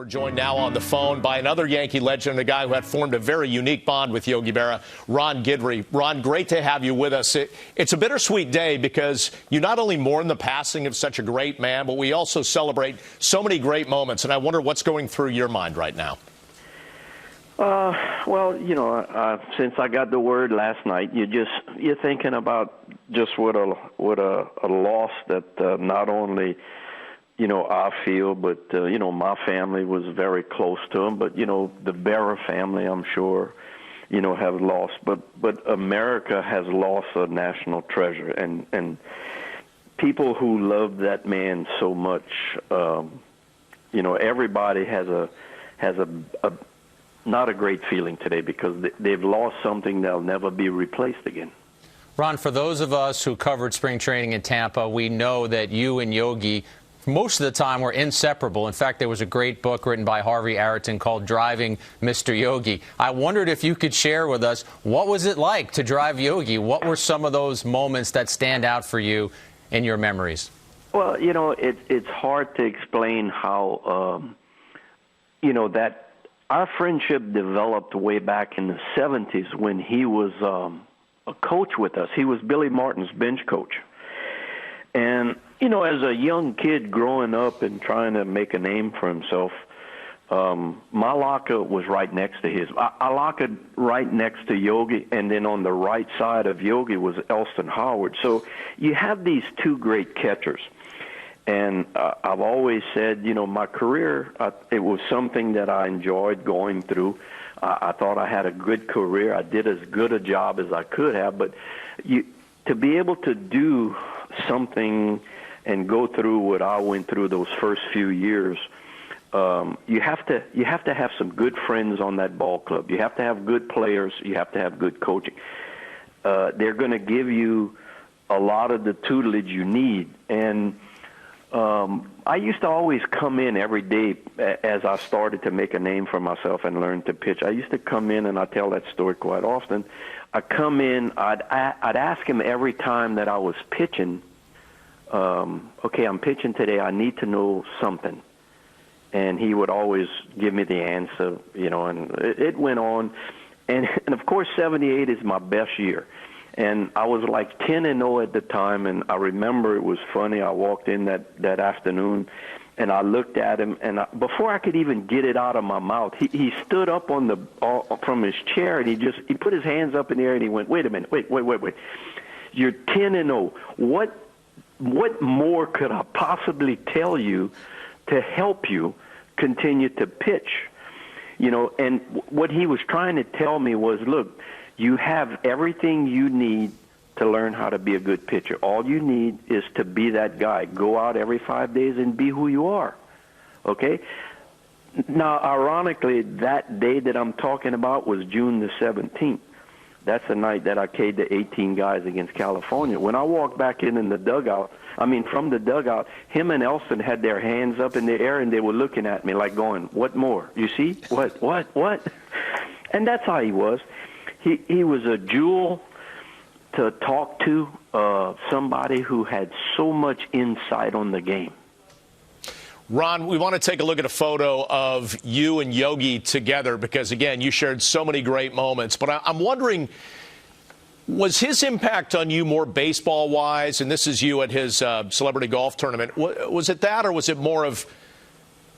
We're joined now on the phone by another Yankee legend, a guy who had formed a very unique bond with Yogi Berra, Ron Guidry. Ron, great to have you with us. It's a bittersweet day because you not only mourn the passing of such a great man, but we also celebrate so many great moments. And I wonder what's going through your mind right now. Well, you know, since I got the word last night, you're thinking about just what a loss that not only, you know, I feel, but you know, my family was very close to him. But you know, the Berra family, I'm sure, you know, have lost. But America has lost a national treasure, and people who loved that man so much. You know, everybody has a not a great feeling today because they've lost something that'll never be replaced again. Ron, for those of us who covered spring training in Tampa, we know that you and Yogi, most of the time, were inseparable. In fact, there was a great book written by Harvey Arrington called Driving Mr. Yogi. I wondered if you could share with us, what was it like to drive Yogi? What were some of those moments that stand out for you in your memories? Well, you know, it's hard to explain how, you know, that our friendship developed way back in the 70s when he was a coach with us. He was Billy Martin's bench coach. And, you know, as a young kid growing up and trying to make a name for himself, my locker was right next to his. I locked right next to Yogi, and then on the right side of Yogi was Elston Howard. So you have these two great catchers. And I've always said, you know, my career, it was something that I enjoyed going through. I thought I had a good career. I did as good a job as I could have. But to be able to do something and go through what I went through those first few years, you have to have some good friends on that ball club. You have to have good players. You have to have good coaching. They're going to give you a lot of the tutelage you need. And I used to always come in every day as I started to make a name for myself and learn to pitch. I used to come in, and I tell that story quite often. I come in, I'd ask him every time that I was pitching, okay, I'm pitching today, I need to know something. And he would always give me the answer, you know, and it went on. And of course, 78 is my best year. And I was like 10-0 at the time, and I remember it was funny. I walked in that afternoon, and I looked at him, and before I could even get it out of my mouth, he stood up from his chair, and he put his hands up in the air, and he went, "Wait a minute, wait. You're 10-0. What more could I possibly tell you to help you continue to pitch?" You know, and what he was trying to tell me was, look, you have everything you need to learn how to be a good pitcher. All you need is to be that guy. Go out every 5 days and be who you are, okay? Now, ironically, that day that I'm talking about was June the 17th. That's the night that I K'd the 18 guys against California. When I walked back in the dugout, from the dugout, him and Elston had their hands up in the air, and they were looking at me like going, what more? You see? What? And that's how he was. He was a jewel to talk to, somebody who had so much insight on the game. Ron, we want to take a look at a photo of you and Yogi together because, again, you shared so many great moments. But I'm wondering, was his impact on you more baseball-wise, and this is you at his celebrity golf tournament, was it that, or was it more of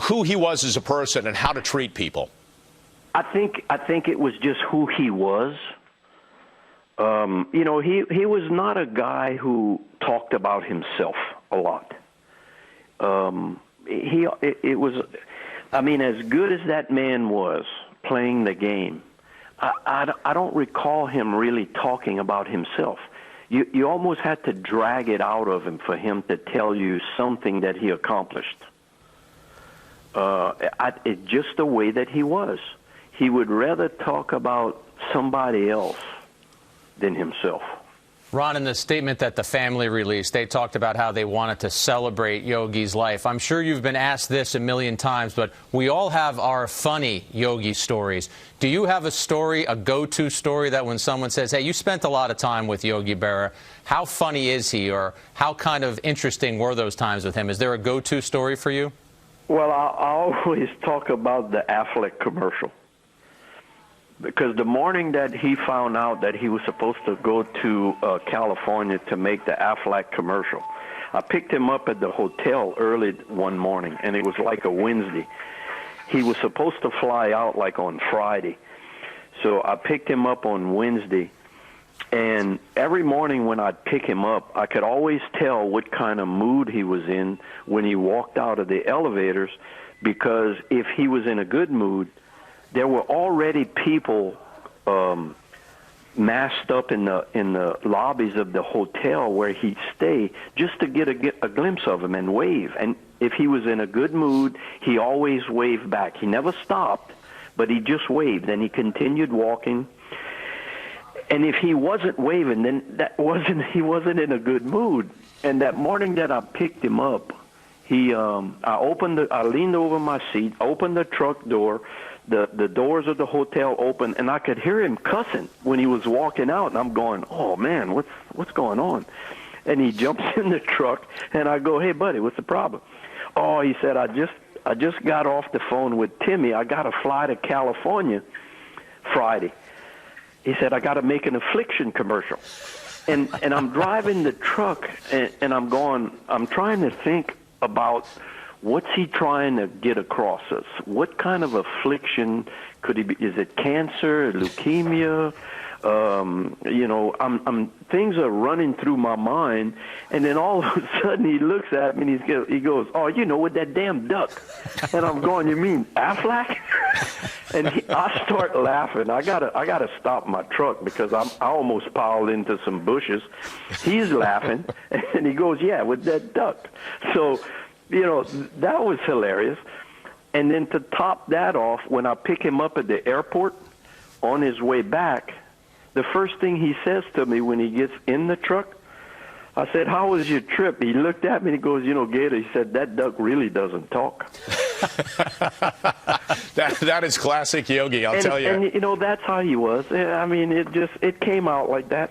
who he was as a person and how to treat people? I think it was just who he was. You know, he was not a guy who talked about himself a lot. It was, as good as that man was playing the game, I don't recall him really talking about himself. You almost had to drag it out of him for him to tell you something that he accomplished. Just the way that he was. He would rather talk about somebody else than himself. Ron, in the statement that the family released, they talked about how they wanted to celebrate Yogi's life. I'm sure you've been asked this a million times, but we all have our funny Yogi stories. Do you have a story, a go-to story that when someone says, hey, you spent a lot of time with Yogi Berra, how funny is he, or how kind of interesting were those times with him? Is there a go-to story for you? Well, I always talk about the Affleck commercial. Because the morning that he found out that he was supposed to go to California to make the Affleck commercial, I picked him up at the hotel early one morning, and it was like a Wednesday. He was supposed to fly out like on Friday. So I picked him up on Wednesday, and every morning when I'd pick him up, I could always tell what kind of mood he was in when he walked out of the elevators, because if he was in a good mood, there were already people massed up in the lobbies of the hotel where he'd stay just to get a glimpse of him and wave. And if he was in a good mood, he always waved back. He never stopped, but he just waved, and he continued walking. And if he wasn't waving, then he wasn't in a good mood. And that morning that I picked him up, I leaned over my seat, opened the truck door. The doors of the hotel open, and I could hear him cussing when he was walking out, and I'm going, oh, man, what's going on? And he jumps in the truck, and I go, hey, buddy, what's the problem? Oh, he said, I just got off the phone with Timmy. I got to fly to California Friday. He said, I got to make an affliction commercial. And I'm driving the truck, and I'm trying to think about what's he trying to get across us? What kind of affliction could he be? Is it cancer, leukemia? Things are running through my mind, and then all of a sudden he looks at me and he goes, "Oh, with that damn duck." And I'm going, "You mean Affleck?" And I start laughing. I gotta stop my truck because I almost piled into some bushes. He's laughing, and he goes, "Yeah, with that duck." So, that was hilarious. And then to top that off, when I pick him up at the airport on his way back, the first thing he says to me when he gets in the truck, I said, "How was your trip?" He looked at me and he goes, Gator, he said, "That duck really doesn't talk." That is classic Yogi, I'll tell you. And, that's how he was. I mean, it came out like that.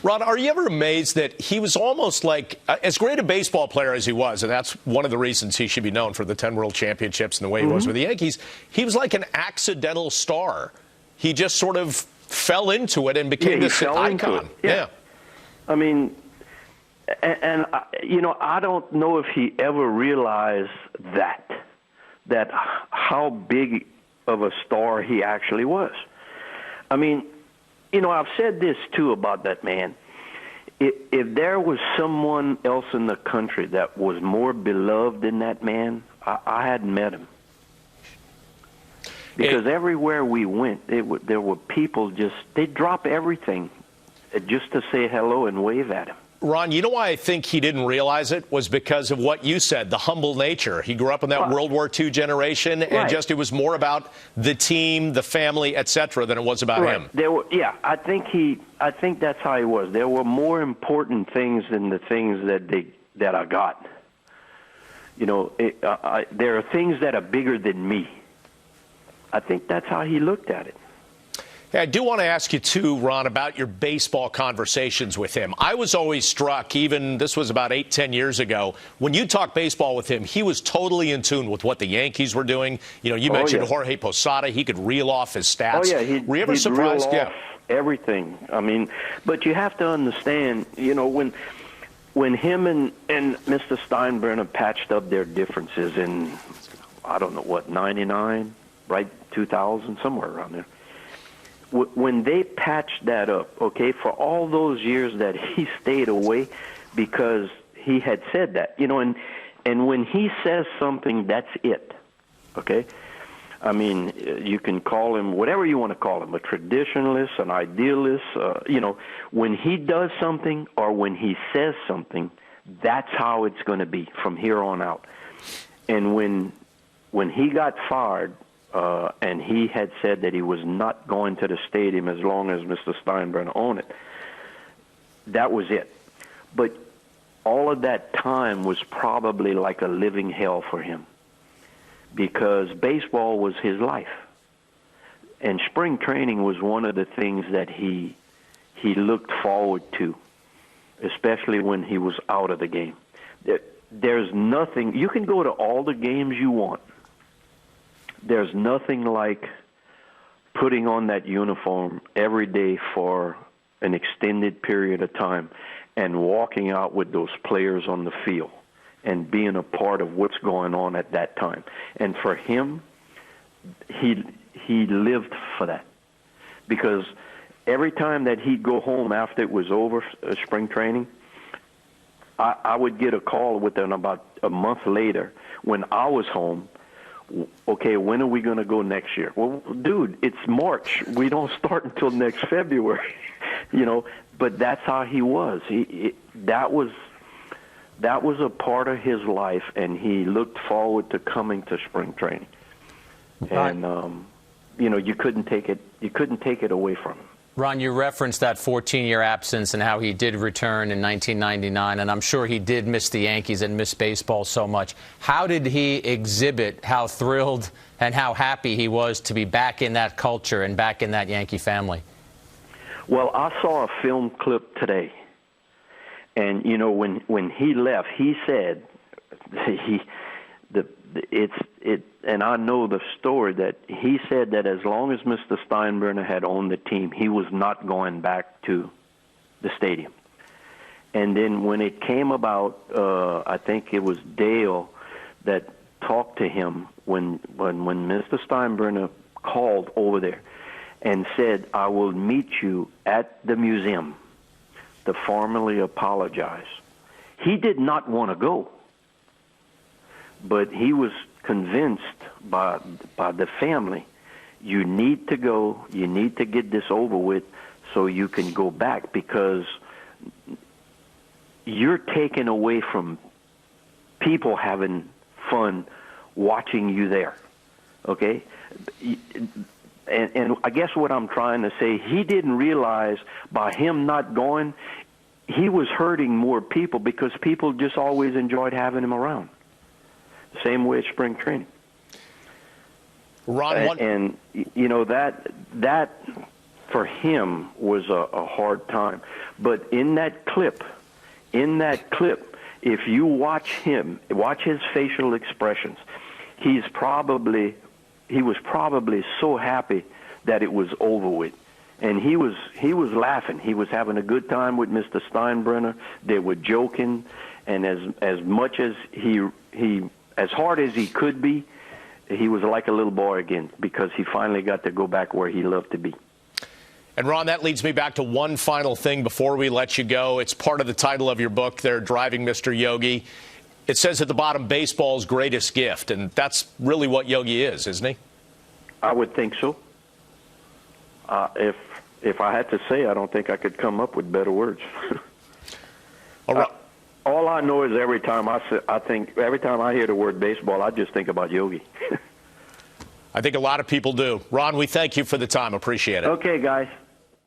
Ron, are you ever amazed that he was almost like, as great a baseball player as he was, and that's one of the reasons he should be known for the 10 World Championships and the way he was with the Yankees, he was like an accidental star. He just sort of fell into it and became this icon. Yeah. I mean, and I don't know if he ever realized that how big of a star he actually was. I mean, I've said this, too, about that man. If there was someone else in the country that was more beloved than that man, I hadn't met him. Because everywhere we went, there were people they'd drop everything just to say hello and wave at him. Ron, you know why I think he didn't realize it was because of what you said, the humble nature. He grew up in that World War II generation, and it was more about the team, the family, etc., than it was about him. I think that's how he was. There were more important things than the things that I got. There are things that are bigger than me. I think that's how he looked at it. I do want to ask you, too, Ron, about your baseball conversations with him. I was always struck, this was about 8-10 years ago, when you talked baseball with him, he was totally in tune with what the Yankees were doing. You mentioned Jorge Posada. He could reel off his stats. Oh, yeah. Were you ever surprised? Reel off everything. I mean, but you have to understand, when him and Mr. Steinbrenner patched up their differences in, 99, right, 2000, somewhere around there. When they patched that up, for all those years that he stayed away because he had said that, and when he says something, that's it, okay? I mean, you can call him whatever you want to call him, a traditionalist, an idealist, when he does something or when he says something, that's how it's going to be from here on out. And when he got fired, and he had said that he was not going to the stadium as long as Mr. Steinbrenner owned it. That was it. But all of that time was probably like a living hell for him because baseball was his life. And spring training was one of the things that he looked forward to, especially when he was out of the game. there's nothing. You can go to all the games you want. There's nothing like putting on that uniform every day for an extended period of time and walking out with those players on the field and being a part of what's going on at that time. And for him, he lived for that, because every time that he'd go home after it was over, spring training, I would get a call within about a month later when I was home. Okay, when are we going to go next year? Well, dude, it's March. We don't start until next February, you know. But that's how he was. That was a part of his life, and he looked forward to coming to spring training. And you know, you couldn't take it away from him. Ron, you referenced that 14-year absence and how he did return in 1999, and I'm sure he did miss the Yankees and miss baseball so much. How did he exhibit how thrilled and how happy he was to be back in that culture and back in that Yankee family? Well, I saw a film clip today, and you know, when he left, he said and I know the story, that he said that as long as Mr. Steinbrenner had owned the team, he was not going back to the stadium. And then when it came about, I think it was Dale that talked to him when Mr. Steinbrenner called over there and said, "I will meet you at the museum to formally apologize." He did not want to go, but he was convinced by the family, you need to go, you need to get this over with so you can go back, because you're taken away from people having fun watching you there, okay? And I guess what I'm trying to say, he didn't realize by him not going, he was hurting more people, because people just always enjoyed having him around. Same way at spring training. Ron, and you know, that for him was a hard time. But in that clip, if you watch his facial expressions, he was probably so happy that it was over with. And he was laughing. He was having a good time with Mr. Steinbrenner. They were joking, and as much as as hard as he could be, he was like a little boy again, because he finally got to go back where he loved to be. And Ron, that leads me back to one final thing before we let you go. It's part of the title of your book there, Driving Mr. Yogi. It says at the bottom, baseball's greatest gift, and that's really what Yogi is, isn't he? I would think so. If I had to say, I don't think I could come up with better words. All right. All I know is every time I hear the word baseball, I just think about Yogi. I think a lot of people do. Ron, we thank you for the time. Appreciate it. Okay, guys.